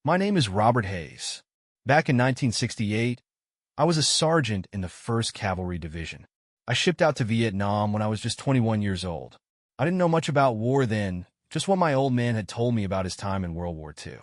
My name is Robert Hayes. Back in 1968, I was a sergeant in the 1st Cavalry Division. I shipped out to Vietnam when I was just 21 years old. I didn't know much about war then, just what my old man had told me about his time in World War II.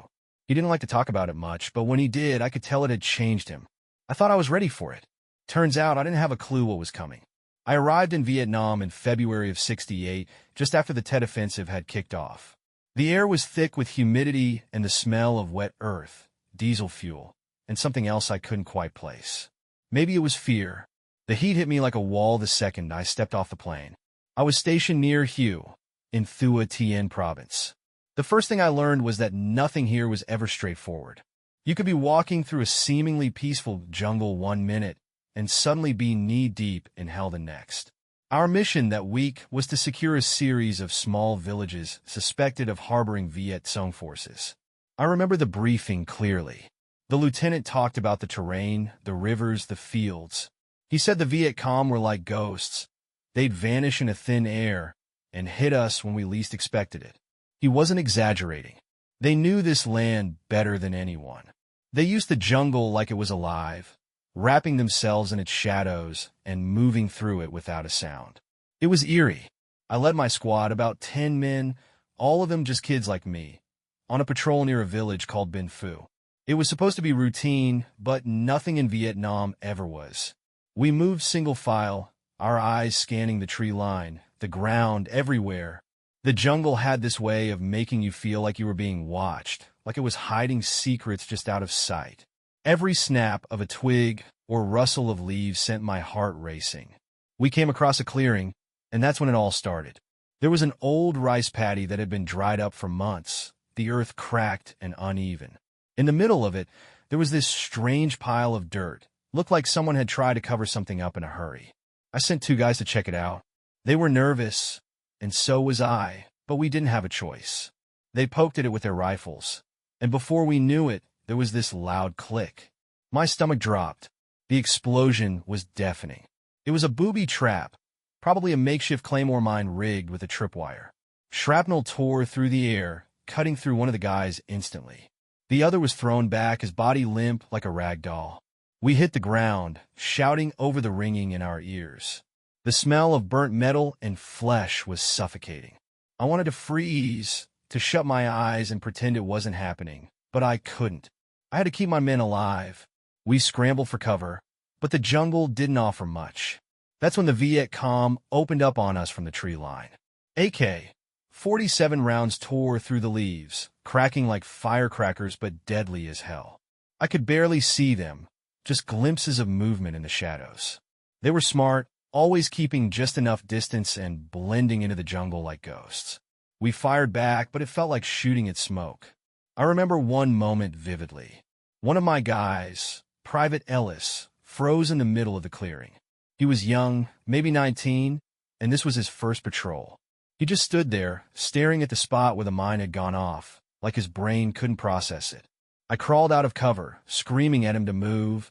He didn't like to talk about it much, but when he did, I could tell it had changed him. I thought I was ready for it. Turns out I didn't have a clue what was coming. I arrived in Vietnam in February of '68, just after the Tet Offensive had kicked off. The air was thick with humidity and the smell of wet earth, diesel fuel, and something else I couldn't quite place. Maybe it was fear. The heat hit me like a wall the second I stepped off the plane. I was stationed near Hue, in Thua Tien Province. The first thing I learned was that nothing here was ever straightforward. You could be walking through a seemingly peaceful jungle one minute and suddenly be knee-deep in hell the next. Our mission that week was to secure a series of small villages suspected of harboring Viet Cong forces. I remember the briefing clearly. The lieutenant talked about the terrain, the rivers, the fields. He said the Viet Cong were like ghosts. They'd vanish in a thin air and hit us when we least expected it. He wasn't exaggerating. They knew this land better than anyone. They used the jungle like it was alive, wrapping themselves in its shadows and moving through it without a sound. It was eerie. I led my squad, about 10 men, all of them just kids like me, on a patrol near a village called Bin Phu. It was supposed to be routine, but nothing in Vietnam ever was. We moved single file, our eyes scanning the tree line, the ground, everywhere. The jungle had this way of making you feel like you were being watched, like it was hiding secrets just out of sight. Every snap of a twig or rustle of leaves sent my heart racing. We came across a clearing, and that's when it all started. There was an old rice paddy that had been dried up for months, the earth cracked and uneven. In the middle of it, there was this strange pile of dirt. Looked like someone had tried to cover something up in a hurry. I sent 2 guys to check it out. They were nervous, and so was I, but we didn't have a choice. They poked at it with their rifles, and before we knew it, there was this loud click. My stomach dropped. The explosion was deafening. It was a booby trap, probably a makeshift claymore mine rigged with a tripwire. Shrapnel tore through the air, cutting through one of the guys instantly. The other was thrown back, his body limp like a rag doll. We hit the ground, shouting over the ringing in our ears. The smell of burnt metal and flesh was suffocating. I wanted to freeze, to shut my eyes and pretend it wasn't happening, but I couldn't. I had to keep my men alive. We scrambled for cover, but the jungle didn't offer much. That's when the Viet Cong opened up on us from the tree line. AK-47 rounds tore through the leaves, cracking like firecrackers but deadly as hell. I could barely see them, just glimpses of movement in the shadows. They were smart, always keeping just enough distance and blending into the jungle like ghosts. We fired back, but it felt like shooting at smoke. I remember one moment vividly. One of my guys, Private Ellis, froze in the middle of the clearing. He was young, maybe 19, and this was his first patrol. He just stood there, staring at the spot where the mine had gone off, like his brain couldn't process it. I crawled out of cover, screaming at him to move,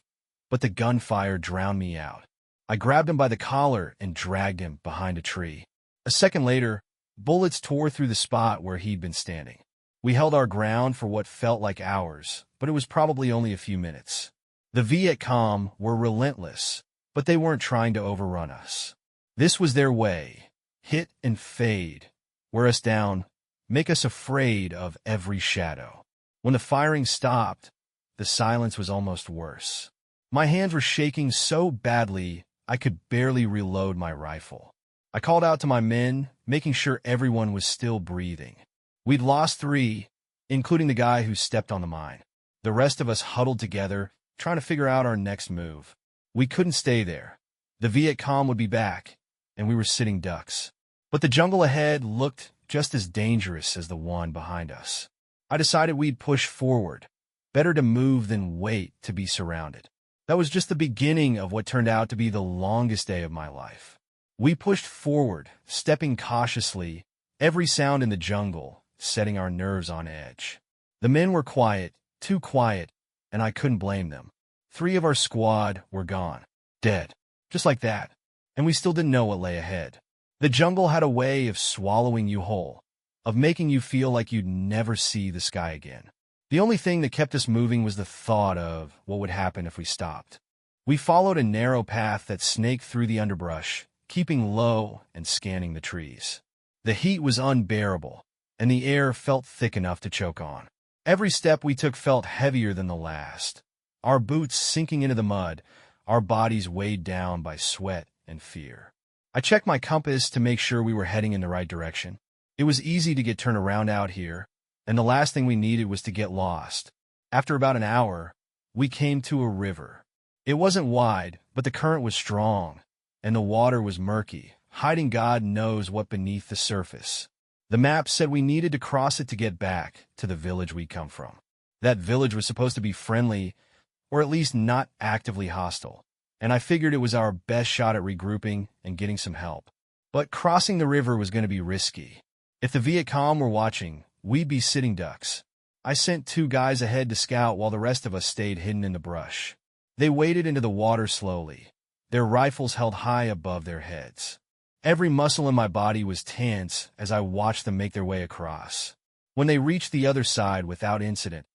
but the gunfire drowned me out. I grabbed him by the collar and dragged him behind a tree. A second later, bullets tore through the spot where he'd been standing. We held our ground for what felt like hours, but it was probably only a few minutes. The Viet Cong were relentless, but they weren't trying to overrun us. This was their way. Hit and fade, wear us down, make us afraid of every shadow. When the firing stopped, the silence was almost worse. My hands were shaking so badly I could barely reload my rifle. I called out to my men, making sure everyone was still breathing. We'd lost 3, including the guy who stepped on the mine. The rest of us huddled together, trying to figure out our next move. We couldn't stay there. The Viet Cong would be back, and we were sitting ducks. But the jungle ahead looked just as dangerous as the one behind us. I decided we'd push forward. Better to move than wait to be surrounded. That was just the beginning of what turned out to be the longest day of my life. We pushed forward, stepping cautiously, every sound in the jungle setting our nerves on edge. The men were quiet, too quiet, and I couldn't blame them. 3 of our squad were gone, dead, just like that, and we still didn't know what lay ahead. The jungle had a way of swallowing you whole, of making you feel like you'd never see the sky again. The only thing that kept us moving was the thought of what would happen if we stopped. We followed a narrow path that snaked through the underbrush, keeping low and scanning the trees. The heat was unbearable, and the air felt thick enough to choke on. Every step we took felt heavier than the last, our boots sinking into the mud, our bodies weighed down by sweat and fear. I checked my compass to make sure we were heading in the right direction. It was easy to get turned around out here, and the last thing we needed was to get lost. After about an hour, we came to a river. It wasn't wide, but the current was strong, and the water was murky, hiding God knows what beneath the surface. The map said we needed to cross it to get back to the village we'd come from. That village was supposed to be friendly, or at least not actively hostile, and I figured it was our best shot at regrouping and getting some help. But crossing the river was going to be risky. If the Viet Cong were watching, we'd be sitting ducks. I sent 2 guys ahead to scout while the rest of us stayed hidden in the brush. They waded into the water slowly, their rifles held high above their heads. Every muscle in my body was tense as I watched them make their way across. When they reached the other side without incident,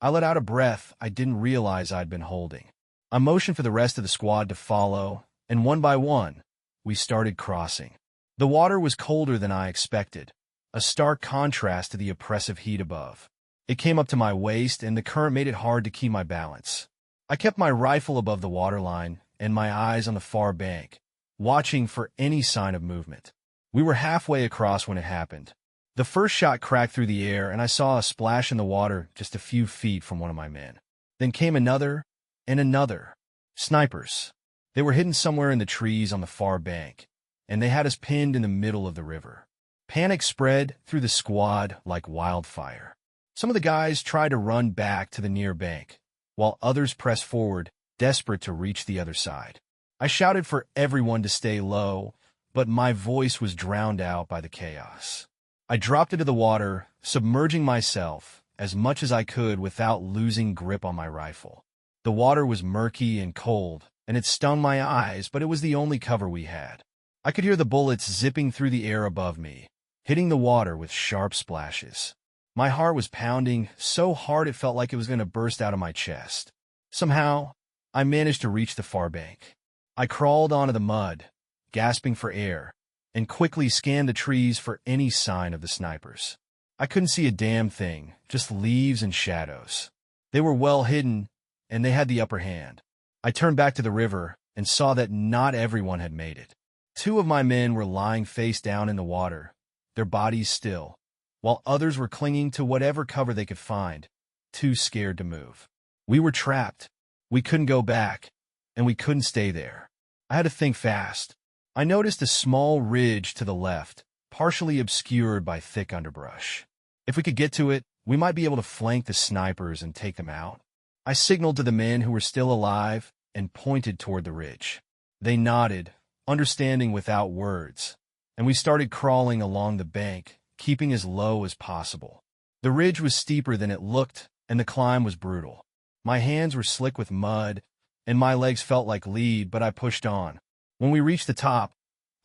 I let out a breath I didn't realize I'd been holding. I motioned for the rest of the squad to follow, and one by one, we started crossing. The water was colder than I expected, a stark contrast to the oppressive heat above. It came up to my waist, and the current made it hard to keep my balance. I kept my rifle above the waterline and my eyes on the far bank, watching for any sign of movement. We were halfway across when it happened. The first shot cracked through the air, and I saw a splash in the water just a few feet from one of my men. Then came another and another. Snipers. They were hidden somewhere in the trees on the far bank, and they had us pinned in the middle of the river. Panic spread through the squad like wildfire. Some of the guys tried to run back to the near bank, while others pressed forward, desperate to reach the other side. I shouted for everyone to stay low, but my voice was drowned out by the chaos. I dropped into the water, submerging myself as much as I could without losing grip on my rifle. The water was murky and cold, and it stung my eyes, but it was the only cover we had. I could hear the bullets zipping through the air above me, hitting the water with sharp splashes. My heart was pounding so hard it felt like it was going to burst out of my chest. Somehow, I managed to reach the far bank. I crawled onto the mud, gasping for air, and quickly scanned the trees for any sign of the snipers. I couldn't see a damn thing, just leaves and shadows. They were well hidden, and they had the upper hand. I turned back to the river and saw that not everyone had made it. 2 of my men were lying face down in the water, their bodies still, while others were clinging to whatever cover they could find, too scared to move. We were trapped. We couldn't go back, and we couldn't stay there. I had to think fast. I noticed a small ridge to the left, partially obscured by thick underbrush. If we could get to it, we might be able to flank the snipers and take them out. I signaled to the men who were still alive and pointed toward the ridge. They nodded, understanding without words, and we started crawling along the bank, keeping as low as possible. The ridge was steeper than it looked, and the climb was brutal. My hands were slick with mud, and my legs felt like lead, but I pushed on. When we reached the top,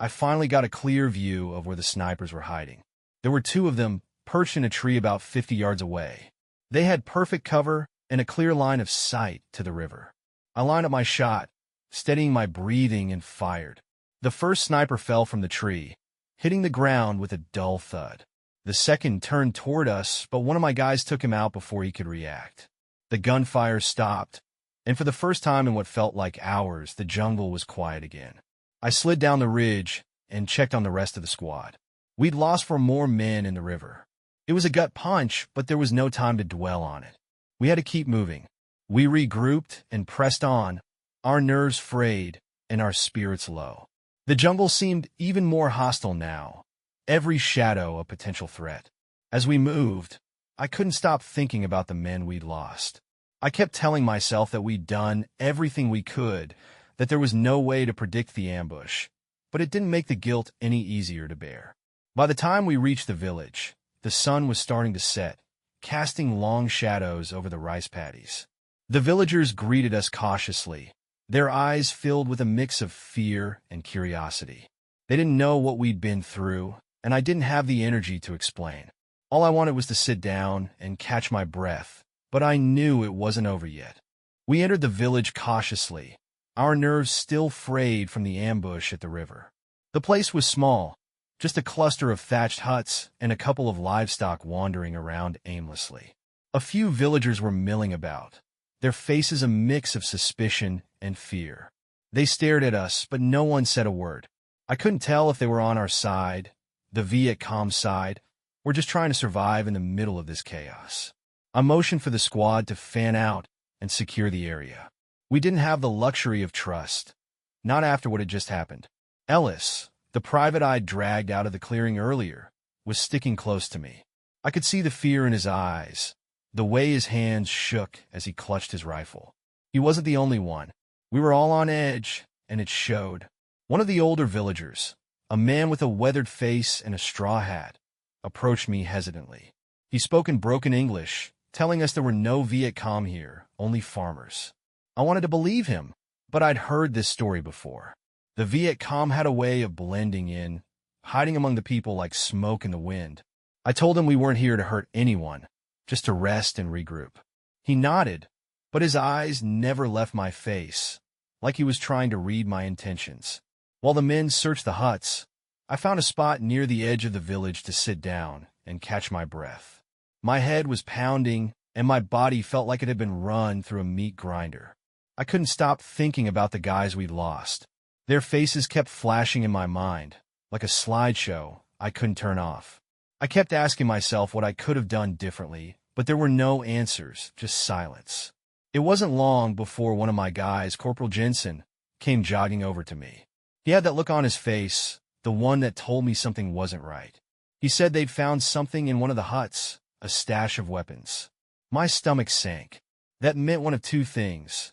I finally got a clear view of where the snipers were hiding. There were 2 of them perched in a tree about 50 yards away. They had perfect cover and a clear line of sight to the river. I lined up my shot, steadying my breathing, and fired. The first sniper fell from the tree, hitting the ground with a dull thud. The second turned toward us, but one of my guys took him out before he could react. The gunfire stopped, and for the first time in what felt like hours, the jungle was quiet again. I slid down the ridge and checked on the rest of the squad. We'd lost 4 more men in the river. It was a gut punch, but there was no time to dwell on it. We had to keep moving. We regrouped and pressed on, our nerves frayed and our spirits low. The jungle seemed even more hostile now, every shadow a potential threat. As we moved, I couldn't stop thinking about the men we'd lost. I kept telling myself that we'd done everything we could, that there was no way to predict the ambush, but it didn't make the guilt any easier to bear. By the time we reached the village, the sun was starting to set, casting long shadows over the rice paddies. The villagers greeted us cautiously, their eyes filled with a mix of fear and curiosity. They didn't know what we'd been through, and I didn't have the energy to explain. All I wanted was to sit down and catch my breath but I knew it wasn't over yet. We entered the village cautiously, our nerves still frayed from the ambush at the river. The place was small, just a cluster of thatched huts and a couple of livestock wandering around aimlessly. A few villagers were milling about, their faces a mix of suspicion and fear. They stared at us, but no one said a word. I couldn't tell if they were on our side, the Viet Cong side, or just trying to survive in the middle of this chaos. I motioned for the squad to fan out and secure the area. We didn't have the luxury of trust, not after what had just happened. Ellis, the private I dragged out of the clearing earlier, was sticking close to me. I could see the fear in his eyes, the way his hands shook as he clutched his rifle. He wasn't the only one. We were all on edge, and it showed. One of the older villagers, a man with a weathered face and a straw hat, approached me hesitantly. He spoke in broken English, telling us there were no Viet Cong here, only farmers. I wanted to believe him, but I'd heard this story before. The Viet Cong had a way of blending in, hiding among the people like smoke in the wind. I told him we weren't here to hurt anyone, just to rest and regroup. He nodded, but his eyes never left my face, like he was trying to read my intentions. While the men searched the huts, I found a spot near the edge of the village to sit down and catch my breath. My head was pounding, and my body felt like it had been run through a meat grinder. I couldn't stop thinking about the guys we'd lost. Their faces kept flashing in my mind, like a slideshow I couldn't turn off. I kept asking myself what I could have done differently, but there were no answers, just silence. It wasn't long before one of my guys, Corporal Jensen, came jogging over to me. He had that look on his face, the one that told me something wasn't right. He said they'd found something in one of the huts, a stash of weapons. My stomach sank. That meant one of two things.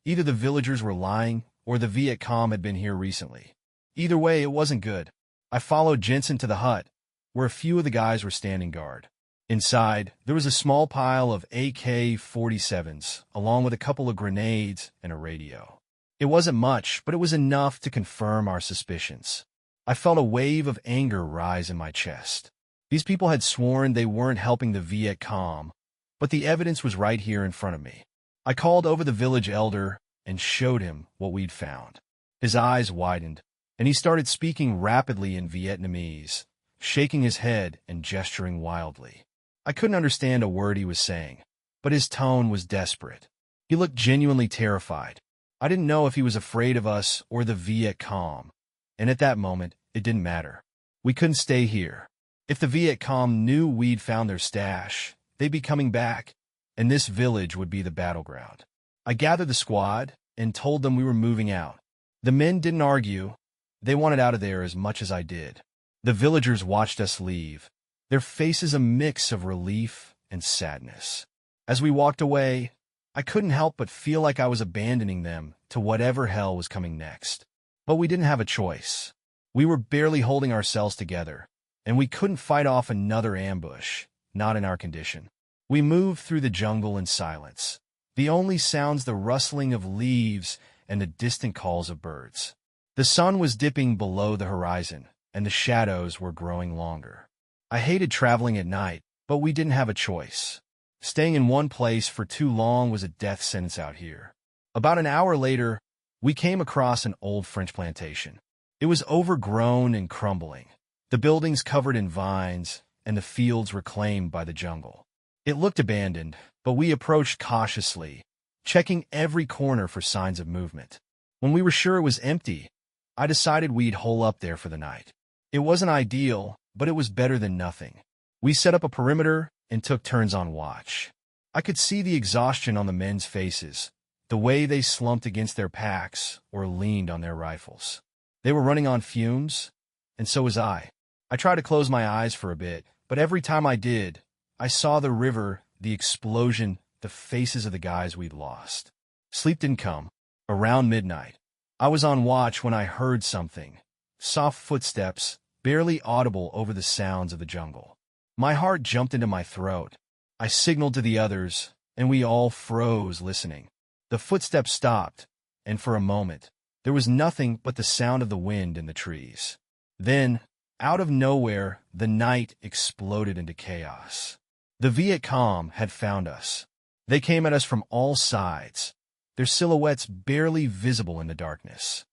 Either the villagers were lying, or the Viet Cong had been here recently. Either way, it wasn't good. I followed Jensen to the hut, where a few of the guys were standing guard. Inside, there was a small pile of AK-47s, along with a couple of grenades and a radio. It wasn't much, but it was enough to confirm our suspicions. I felt a wave of anger rise in my chest. These people had sworn they weren't helping the Viet Cong, but the evidence was right here in front of me. I called over the village elder and showed him what we'd found. His eyes widened, and he started speaking rapidly in Vietnamese, shaking his head and gesturing wildly. I couldn't understand a word he was saying, but his tone was desperate. He looked genuinely terrified. I didn't know if he was afraid of us or the Viet Cong, and at that moment, it didn't matter. We couldn't stay here. If the Viet Cong knew we'd found their stash, they'd be coming back, and this village would be the battleground. I gathered the squad and told them we were moving out. The men didn't argue. They wanted out of there as much as I did. The villagers watched us leave, their faces a mix of relief and sadness. As we walked away, I couldn't help but feel like I was abandoning them to whatever hell was coming next. But we didn't have a choice. We were barely holding ourselves together, and we couldn't fight off another ambush, not in our condition. We moved through the jungle in silence, the only sounds the rustling of leaves and the distant calls of birds. The sun was dipping below the horizon, and the shadows were growing longer. I hated traveling at night, but we didn't have a choice. Staying in one place for too long was a death sentence out here. About an hour later, we came across an old French plantation. It was overgrown and crumbling, the buildings covered in vines, and the fields reclaimed by the jungle. It looked abandoned, but we approached cautiously, checking every corner for signs of movement. When we were sure it was empty, I decided we'd hole up there for the night. It wasn't ideal, but it was better than nothing. We set up a perimeter and took turns on watch. I could see the exhaustion on the men's faces, the way they slumped against their packs or leaned on their rifles. They were running on fumes, and so was I. I tried to close my eyes for a bit, but every time I did, I saw the river, the explosion, the faces of the guys we'd lost. Sleep didn't come. Around midnight, I was on watch when I heard something. Soft footsteps, barely audible over the sounds of the jungle. My heart jumped into my throat. I signaled to the others, and we all froze listening. The footsteps stopped, and for a moment, there was nothing but the sound of the wind in the trees. Then, out of nowhere, the night exploded into chaos. The Viet Cong had found us. They came at us from all sides, their silhouettes barely visible in the darkness.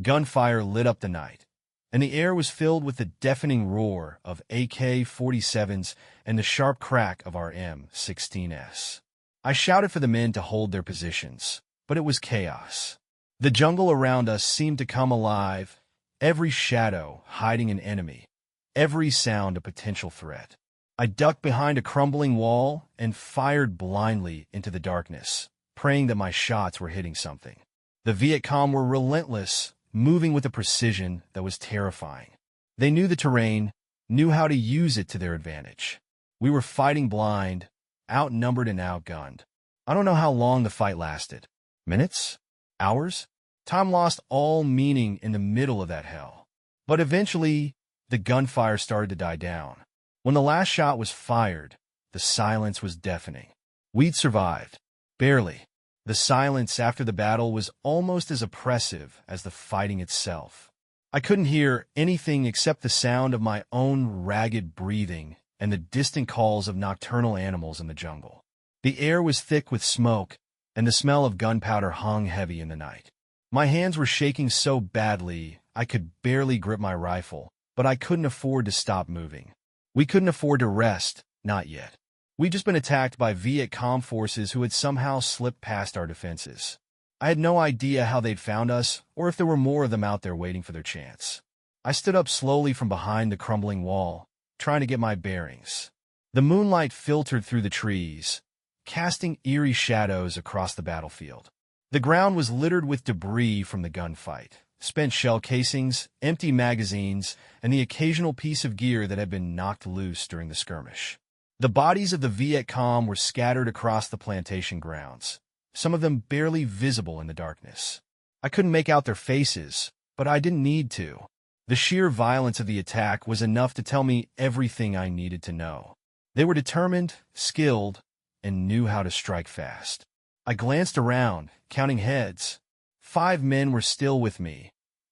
Gunfire lit up the night, and the air was filled with the deafening roar of AK-47s and the sharp crack of our M16s. I shouted for the men to hold their positions, but it was chaos. The jungle around us seemed to come alive, every shadow hiding an enemy, every sound a potential threat. I ducked behind a crumbling wall and fired blindly into the darkness, praying that my shots were hitting something. The Viet Cong were relentless, moving with a precision that was terrifying. They knew the terrain, knew how to use it to their advantage. We were fighting blind, outnumbered and outgunned. I don't know how long the fight lasted. Minutes? Hours? Time lost all meaning in the middle of that hell. But eventually, the gunfire started to die down. When the last shot was fired, the silence was deafening. We'd survived. Barely. The silence after the battle was almost as oppressive as the fighting itself. I couldn't hear anything except the sound of my own ragged breathing and the distant calls of nocturnal animals in the jungle. The air was thick with smoke, and the smell of gunpowder hung heavy in the night. My hands were shaking so badly I could barely grip my rifle, but I couldn't afford to stop moving. We couldn't afford to rest, not yet. We'd just been attacked by Viet Cong forces who had somehow slipped past our defenses. I had no idea how they'd found us, or if there were more of them out there waiting for their chance. I stood up slowly from behind the crumbling wall, trying to get my bearings. The moonlight filtered through the trees, casting eerie shadows across the battlefield. The ground was littered with debris from the gunfight, spent shell casings, empty magazines, and the occasional piece of gear that had been knocked loose during the skirmish. The bodies of the Viet Cong were scattered across the plantation grounds, some of them barely visible in the darkness. I couldn't make out their faces, but I didn't need to. The sheer violence of the attack was enough to tell me everything I needed to know. They were determined, skilled, and knew how to strike fast. I glanced around, counting heads. 5 men were still with me,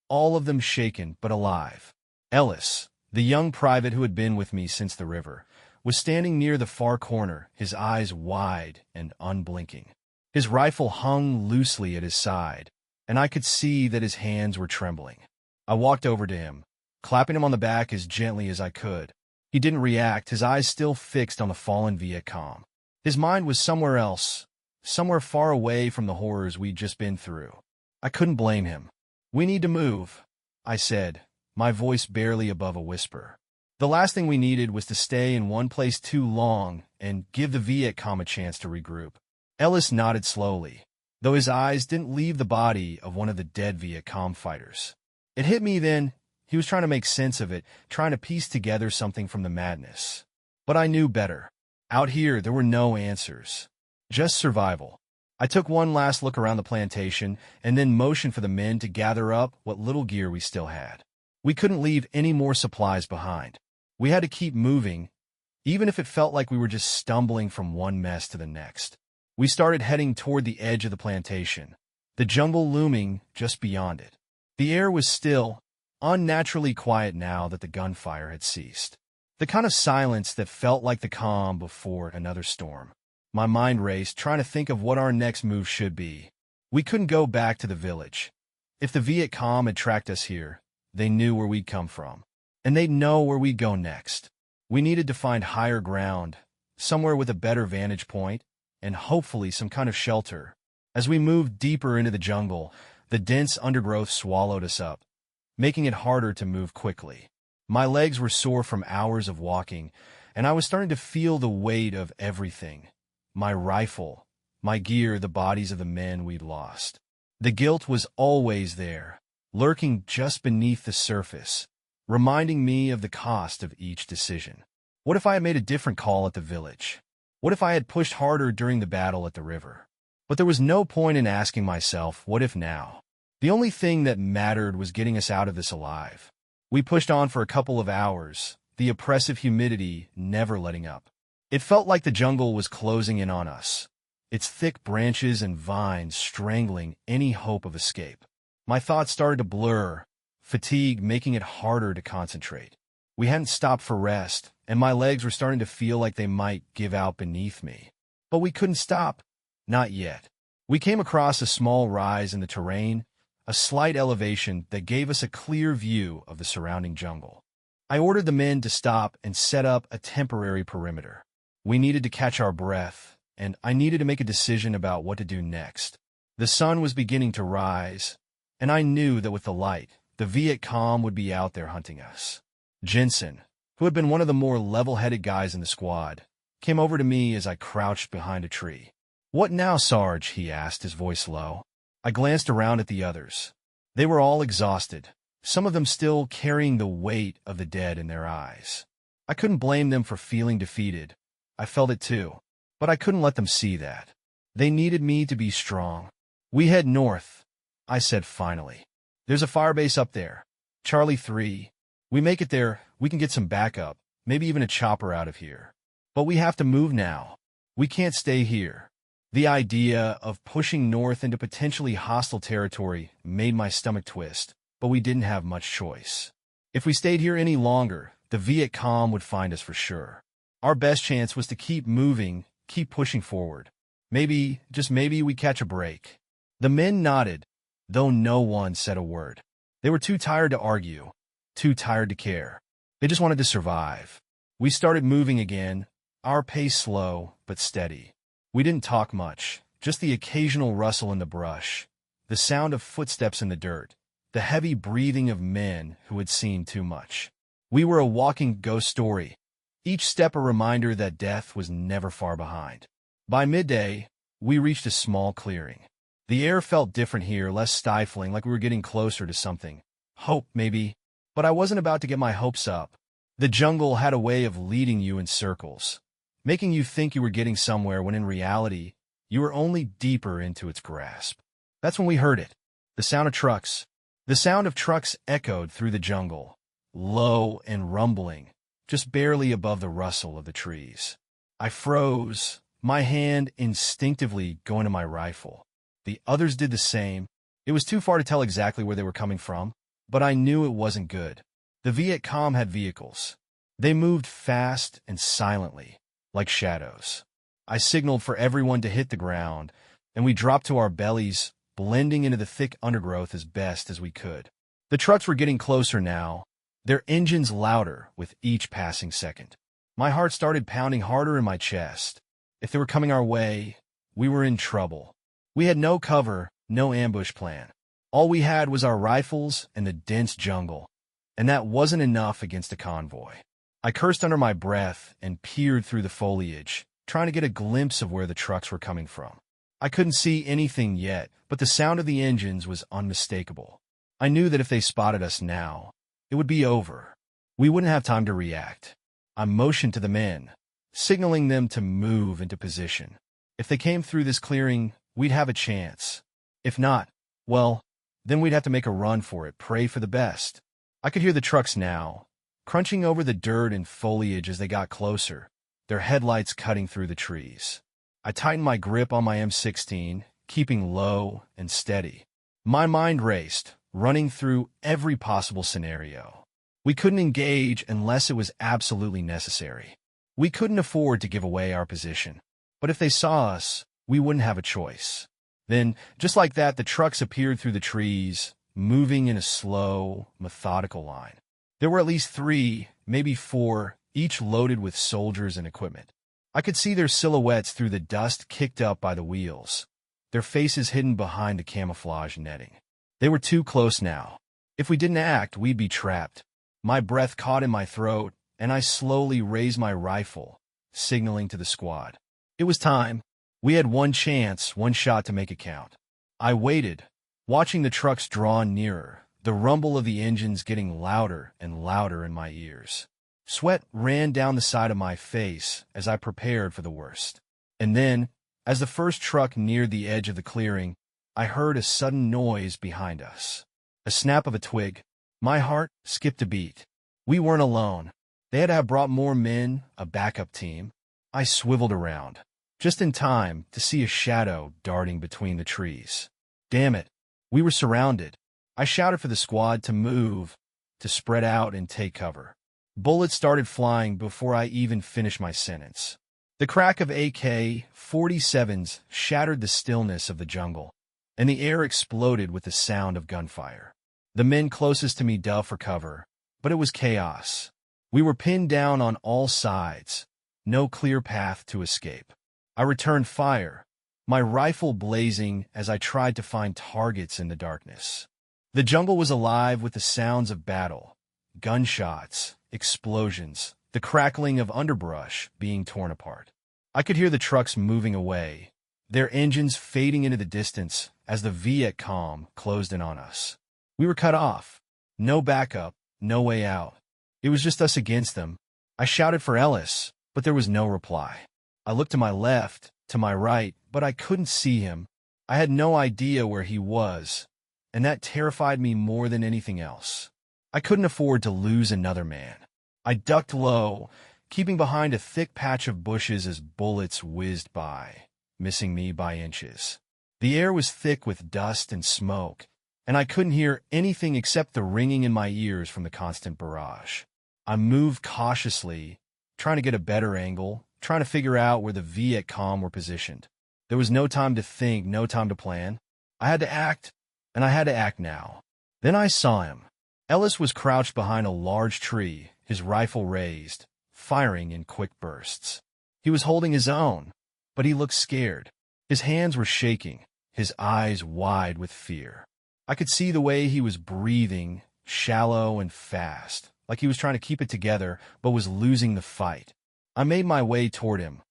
all of them shaken but alive. Ellis, the young private who had been with me since the river, was standing near the far corner, his eyes wide and unblinking. His rifle hung loosely at his side, and I could see that his hands were trembling. I walked over to him, clapping him on the back as gently as I could. He didn't react, his eyes still fixed on the fallen Viet Cong. His mind was somewhere else, somewhere far away from the horrors we'd just been through. I couldn't blame him. "We need to move," I said, my voice barely above a whisper. The last thing we needed was to stay in one place too long and give the Viet Cong a chance to regroup. Ellis nodded slowly, though his eyes didn't leave the body of one of the dead Viet Cong fighters. It hit me then. He was trying to make sense of it, trying to piece together something from the madness. But I knew better. Out here, there were no answers. Just survival. I took one last look around the plantation and then motioned for the men to gather up what little gear we still had. We couldn't leave any more supplies behind. We had to keep moving, even if it felt like we were just stumbling from one mess to the next. We started heading toward the edge of the plantation, the jungle looming just beyond it. The air was still, unnaturally quiet now that the gunfire had ceased. The kind of silence that felt like the calm before another storm. My mind raced, trying to think of what our next move should be. We couldn't go back to the village. If the Viet Cong had tracked us here, they knew where we'd come from, and they'd know where we'd go next. We needed to find higher ground, somewhere with a better vantage point, and hopefully some kind of shelter. As we moved deeper into the jungle, the dense undergrowth swallowed us up, making it harder to move quickly. My legs were sore from hours of walking, and I was starting to feel the weight of everything. My rifle, my gear, the bodies of the men we'd lost. The guilt was always there, lurking just beneath the surface, reminding me of the cost of each decision. What if I had made a different call at the village? What if I had pushed harder during the battle at the river? But there was no point in asking myself, what if now? The only thing that mattered was getting us out of this alive. We pushed on for a couple of hours, the oppressive humidity never letting up. It felt like the jungle was closing in on us, its thick branches and vines strangling any hope of escape. My thoughts started to blur, fatigue making it harder to concentrate. We hadn't stopped for rest, and my legs were starting to feel like they might give out beneath me. But we couldn't stop. Not yet. We came across a small rise in the terrain, a slight elevation that gave us a clear view of the surrounding jungle. I ordered the men to stop and set up a temporary perimeter. We needed to catch our breath, and I needed to make a decision about what to do next. The sun was beginning to rise, and I knew that with the light, the Viet Cong would be out there hunting us. Jensen, who had been one of the more level-headed guys in the squad, came over to me as I crouched behind a tree. "What now, Sarge?" he asked, his voice low. I glanced around at the others. They were all exhausted, some of them still carrying the weight of the dead in their eyes. I couldn't blame them for feeling defeated. I felt it too, but I couldn't let them see that. They needed me to be strong. "We head north," I said finally. "There's a firebase up there. Charlie 3. We make it there, we can get some backup, maybe even a chopper out of here. But we have to move now. We can't stay here." The idea of pushing north into potentially hostile territory made my stomach twist, but we didn't have much choice. If we stayed here any longer, the Viet Cong would find us for sure. Our best chance was to keep moving, keep pushing forward. Maybe, just maybe, we catch a break. The men nodded, though no one said a word. They were too tired to argue, too tired to care. They just wanted to survive. We started moving again, our pace slow but steady. We didn't talk much, just the occasional rustle in the brush, the sound of footsteps in the dirt, the heavy breathing of men who had seen too much. We were a walking ghost story, each step a reminder that death was never far behind. By midday, we reached a small clearing. The air felt different here, less stifling, like we were getting closer to something. Hope, maybe. But I wasn't about to get my hopes up. The jungle had a way of leading you in circles, making you think you were getting somewhere when in reality, you were only deeper into its grasp. That's when we heard it. The sound of trucks. The sound of trucks echoed through the jungle, low and rumbling, just barely above the rustle of the trees. I froze, my hand instinctively going to my rifle. The others did the same. It was too far to tell exactly where they were coming from, but I knew it wasn't good. The Viet Cong had vehicles. They moved fast and silently, like shadows. I signaled for everyone to hit the ground, and we dropped to our bellies, blending into the thick undergrowth as best as we could. The trucks were getting closer now, their engines louder with each passing second. My heart started pounding harder in my chest. If they were coming our way, we were in trouble. We had no cover, no ambush plan. All we had was our rifles and the dense jungle, and that wasn't enough against a convoy. I cursed under my breath and peered through the foliage, trying to get a glimpse of where the trucks were coming from. I couldn't see anything yet, but the sound of the engines was unmistakable. I knew that if they spotted us now, it would be over. We wouldn't have time to react. I motioned to the men, signaling them to move into position. If they came through this clearing, we'd have a chance. If not, well, then we'd have to make a run for it, pray for the best. I could hear the trucks now, crunching over the dirt and foliage as they got closer, their headlights cutting through the trees. I tightened my grip on my M16, keeping low and steady. My mind raced, running through every possible scenario. We couldn't engage unless it was absolutely necessary. We couldn't afford to give away our position. But if they saw us, we wouldn't have a choice. Then, just like that, the trucks appeared through the trees, moving in a slow, methodical line. There were at least 3, maybe 4, each loaded with soldiers and equipment. I could see their silhouettes through the dust kicked up by the wheels, their faces hidden behind the camouflage netting. They were too close now. If we didn't act, we'd be trapped. My breath caught in my throat, and I slowly raised my rifle, signaling to the squad. It was time. We had one chance, one shot to make it count. I waited, watching the trucks draw nearer, the rumble of the engines getting louder and louder in my ears. Sweat ran down the side of my face as I prepared for the worst. And then, as the first truck neared the edge of the clearing, I heard a sudden noise behind us. A snap of a twig. My heart skipped a beat. We weren't alone. They had to have brought more men, a backup team. I swiveled around, just in time to see a shadow darting between the trees. Damn it, we were surrounded. I shouted for the squad to move, to spread out and take cover. Bullets started flying before I even finished my sentence. The crack of AK-47s shattered the stillness of the jungle, and the air exploded with the sound of gunfire. The men closest to me dove for cover, but it was chaos. We were pinned down on all sides, no clear path to escape. I returned fire, my rifle blazing as I tried to find targets in the darkness. The jungle was alive with the sounds of battle, gunshots, explosions, the crackling of underbrush being torn apart. I could hear the trucks moving away, their engines fading into the distance as the Viet Cong closed in on us. We were cut off. No backup, no way out. It was just us against them. I shouted for Ellis, but there was no reply. I looked to my left, to my right, but I couldn't see him. I had no idea where he was, and that terrified me more than anything else. I couldn't afford to lose another man. I ducked low, keeping behind a thick patch of bushes as bullets whizzed by, missing me by inches. The air was thick with dust and smoke, and I couldn't hear anything except the ringing in my ears from the constant barrage. I moved cautiously, trying to get a better angle, trying to figure out where the Viet Cong were positioned. There was no time to think, no time to plan. I had to act, and I had to act now. Then I saw him. Ellis was crouched behind a large tree, his rifle raised, firing in quick bursts. He was holding his own, but he looked scared. His hands were shaking, his eyes wide with fear. I could see the way he was breathing, shallow and fast, like he was trying to keep it together, but was losing the fight. I made my way toward him,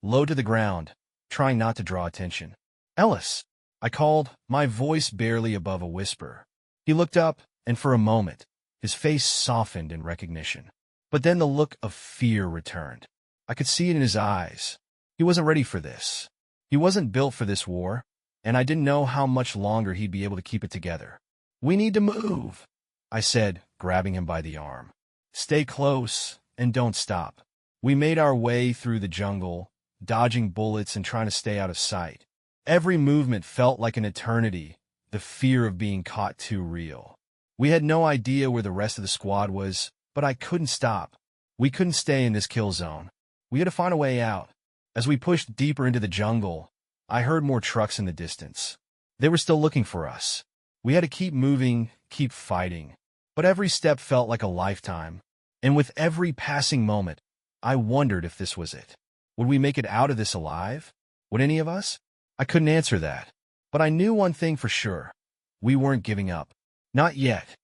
low to the ground, trying not to draw attention. "Ellis," I called, my voice barely above a whisper. He looked up, and for a moment, his face softened in recognition. But then the look of fear returned. I could see it in his eyes. He wasn't ready for this. He wasn't built for this war, and I didn't know how much longer he'd be able to keep it together. "We need to move," I said, grabbing him by the arm. "Stay close, and don't stop." We made our way through the jungle, dodging bullets and trying to stay out of sight. Every movement felt like an eternity, the fear of being caught too real. We had no idea where the rest of the squad was, but I couldn't stop. We couldn't stay in this kill zone. We had to find a way out. As we pushed deeper into the jungle, I heard more trucks in the distance. They were still looking for us. We had to keep moving, keep fighting. But every step felt like a lifetime, and with every passing moment, I wondered if this was it. Would we make it out of this alive? Would any of us? I couldn't answer that. But I knew one thing for sure. We weren't giving up. Not yet.